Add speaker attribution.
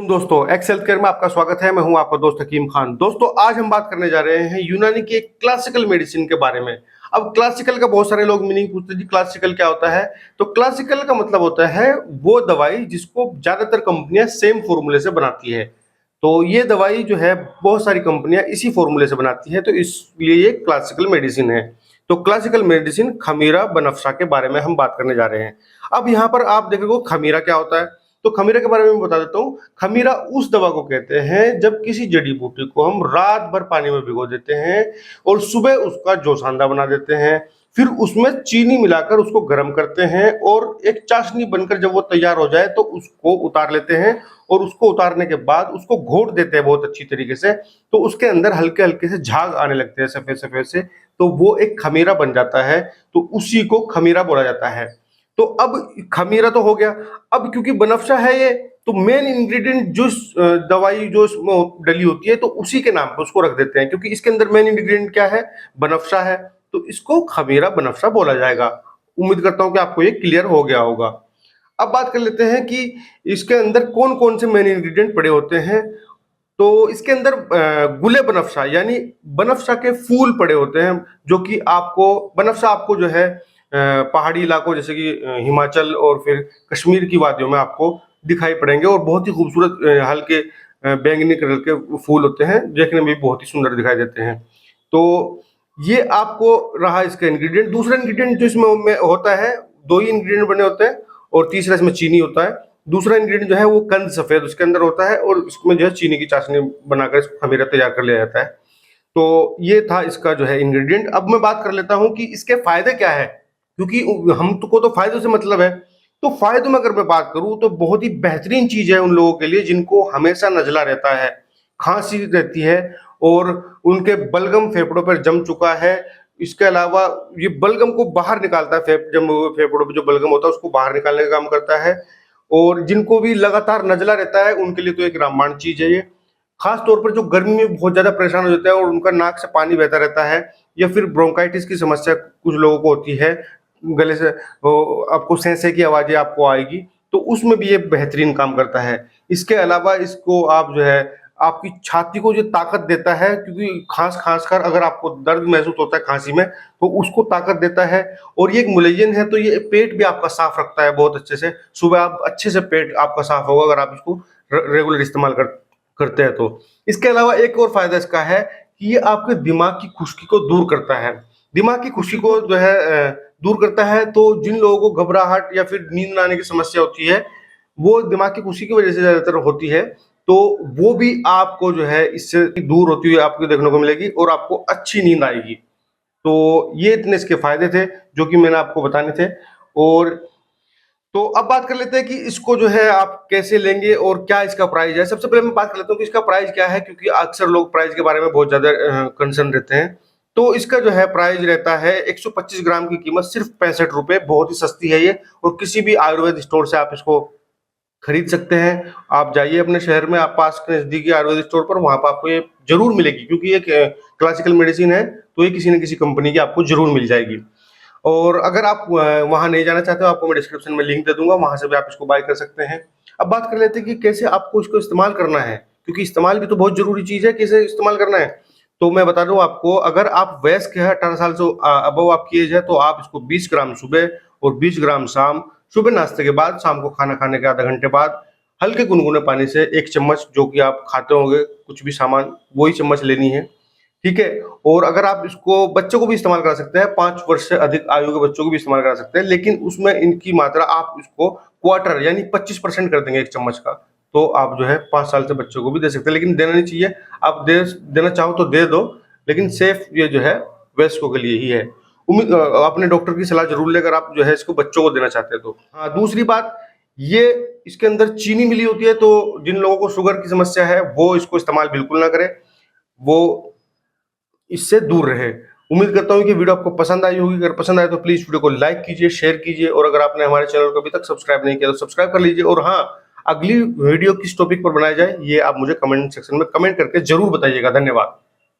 Speaker 1: दोस्तों x health care में आपका स्वागत है। मैं हूं आपका दोस्त हकीम खान। दोस्तों आज हम बात करने जा रहे हैं यूनानी की एक क्लासिकल मेडिसिन के बारे में। अब क्लासिकल का बहुत सारे लोग मीनिंग पूछते हैं जी क्लासिकल क्या होता है। तो क्लासिकल का मतलब होता है वो दवाई जिसको ज्यादातर कंपनियां सेम फॉर्मूले से बनाती है। तो ये दवाई जो है बहुत सारी कंपनियां इसी फॉर्मूले से बनाती है, तो इसलिए ये क्लासिकल मेडिसिन है। तो क्लासिकल मेडिसिन खमीरा बनफशा के बारे में हम बात करने जा रहे हैं। अब यहाँ पर आप देखोगे खमीरा क्या होता है, तो खमीरा के बारे में बता देता हूँ। खमीरा उस दवा को कहते हैं जब किसी जड़ी बूटी को हम रात भर पानी में भिगो देते हैं और सुबह उसका जोशांदा बना देते हैं, फिर उसमें चीनी मिलाकर उसको गर्म करते हैं और एक चाशनी बनकर जब वो तैयार हो जाए तो उसको उतार लेते हैं और उसको उतारने के बाद उसको घोट देते हैं बहुत अच्छी तरीके से। तो उसके अंदर हल्के हल्के से झाग आने लगते हैं सफेद सफेद से, तो वो एक खमीरा बन जाता है। तो उसी को खमीरा बोला जाता है। तो अब खमीरा तो हो गया। अब क्योंकि बनफशा है ये, तो मेन इंग्रेडिएंट जो दवाई जो इसमें डली होती है तो उसी के नाम पे उसको रख देते हैं, क्योंकि इसके अंदर मेन इंग्रेडिएंट क्या है, बनफशा है। तो इसको खमीरा बनफशा बोला जाएगा। उम्मीद करता हूं कि आपको ये क्लियर हो गया होगा। अब बात कर लेते हैं कि इसके अंदर कौन कौन से मेन इंग्रेडिएंट पड़े होते हैं। तो इसके अंदर गुले बनफशा यानी बनफशा के फूल पड़े होते हैं, जो कि आपको बनफशा आपको जो है पहाड़ी इलाकों जैसे कि हिमाचल और फिर कश्मीर की वादियों में आपको दिखाई पड़ेंगे और बहुत ही खूबसूरत हल्के बैंगनी कलर के फूल होते हैं, देखने में भी बहुत ही सुंदर दिखाई देते हैं। तो ये आपको रहा इसका इंग्रेडिएंट। दूसरा इंग्रेडिएंट जो इसमें होता है, दो ही इंग्रेडिएंट बने होते हैं और तीसरा इसमें चीनी होता है। दूसरा इंग्रेडिएंट जो है वो कंद सफेद उसके अंदर होता है और इसमें जो है चीनी की चाशनी बनाकर इसको खमीरा तैयार कर लिया जाता है। तो ये था इसका जो है इंग्रेडिएंट। अब मैं बात कर लेता हूँ कि इसके फायदे क्या है, क्योंकि हम को तो फायदों से मतलब है। तो फायदों में अगर मैं बात करूँ तो बहुत ही बेहतरीन चीज है उन लोगों के लिए जिनको हमेशा नजला रहता है, खांसी रहती है और उनके बलगम फेफड़ों पर जम चुका है। इसके अलावा ये बलगम को बाहर निकालता है, जब फेफड़ों पे जो बलगम होता है उसको बाहर निकालने का काम करता है। और जिनको भी लगातार नजला रहता है उनके लिए तो एक रामबाण चीज है ये। खास तौर पर जो गर्मी में बहुत ज्यादा परेशान हो जाता है और उनका नाक से पानी बहता रहता है, या फिर ब्रोंकाइटिस की समस्या कुछ लोगों को होती है, गले से आपको सेंसे की आवाजें आपको आएगी, तो उसमें भी ये बेहतरीन काम करता है। इसके अलावा इसको आप जो है आपकी छाती को जो ताकत देता है, क्योंकि खांस खांस कर अगर आपको दर्द महसूस होता है खांसी में तो उसको ताकत देता है। और ये एक मुलय्यन है, तो ये पेट भी आपका साफ रखता है बहुत अच्छे से। सुबह आप अच्छे से पेट आपका साफ होगा अगर आप इसको रेगुलर इस्तेमाल करते हैं तो। इसके अलावा एक और फायदा इसका है कि ये आपके दिमाग की खुश्की को दूर करता है। दिमाग की खुश्की को जो है दूर करता है। तो जिन लोगों को घबराहट या फिर नींद ना आने की समस्या होती है, वो दिमाग की खुशी की वजह से ज्यादातर होती है, तो वो भी आपको जो है इससे दूर होती हुई आपको देखने को मिलेगी और आपको अच्छी नींद आएगी। तो ये इतने इसके फायदे थे जो कि मैंने आपको बताने थे। और तो अब बात कर लेते हैं कि इसको जो है आप कैसे लेंगे और क्या इसका प्राइस है। सबसे पहले मैं बात कर लेता हूँ कि इसका प्राइस क्या है, क्योंकि अक्सर लोग प्राइस के बारे में बहुत ज्यादा कंसर्न रहते हैं। तो इसका जो है प्राइस रहता है 125 ग्राम की कीमत सिर्फ 65 रुपए, बहुत ही सस्ती है ये। और किसी भी आयुर्वेद स्टोर से आप इसको खरीद सकते हैं। आप जाइए अपने शहर में, आप पास के नजदीकी आयुर्वेद स्टोर पर, वहां पर आपको ये जरूर मिलेगी, क्योंकि ये क्लासिकल मेडिसिन है तो ये किसी न किसी कंपनी की आपको जरूर मिल जाएगी। और अगर आप वहां नहीं जाना चाहते हो, आपको मैं डिस्क्रिप्शन में लिंक दे दूंगा, वहां से भी आप इसको बाय कर सकते हैं। अब बात कर लेते हैं कि कैसे आपको इसको इस्तेमाल करना है, क्योंकि इस्तेमाल भी तो बहुत जरूरी चीज है, कैसे इस्तेमाल करना है। तो मैं बता दूं आपको, अगर आप वयस्क है 18 साल से अबव आपकी एज है, तो आप इसको 20 ग्राम सुबह और 20 ग्राम शाम, सुबह नाश्ते के बाद, शाम को खाना खाने के आधा घंटे बाद, हल्के गुनगुने पानी से 1 चम्मच, जो कि आप खाते होंगे कुछ भी सामान वही चम्मच लेनी है, ठीक है। और अगर आप इसको बच्चों को भी इस्तेमाल करा सकते हैं, 5 वर्ष से अधिक आयु के बच्चों को भी इस्तेमाल करा सकते हैं, लेकिन उसमें इनकी मात्रा आप इसको क्वार्टर यानी 25% कर देंगे 1 चम्मच का, तो आप जो है 5 साल से बच्चों को भी दे सकते हैं। लेकिन देना नहीं चाहिए, आप देना चाहो तो दे दो, लेकिन सेफ ये जो है वयस्कों के लिए ही है। उम्मीद अपने डॉक्टर की सलाह जरूर लेकर आप जो है इसको बच्चों को देना चाहते हैं तो। हाँ, दूसरी बात, ये इसके अंदर चीनी मिली होती है, तो जिन लोगों को शुगर की समस्या है वो इसको इस्तेमाल बिल्कुल ना करें, वो इससे दूर रहे। उम्मीद करता हूँ कि वीडियो आपको पसंद आई होगी। अगर पसंद आए तो प्लीज वीडियो को लाइक कीजिए, शेयर कीजिए, और अगर आपने हमारे चैनल को अभी तक सब्सक्राइब नहीं किया तो सब्सक्राइब कर लीजिए। और हाँ, अगली वीडियो किस टॉपिक पर बनाई जाए ये आप मुझे कमेंट सेक्शन में कमेंट करके जरूर बताइएगा। धन्यवाद।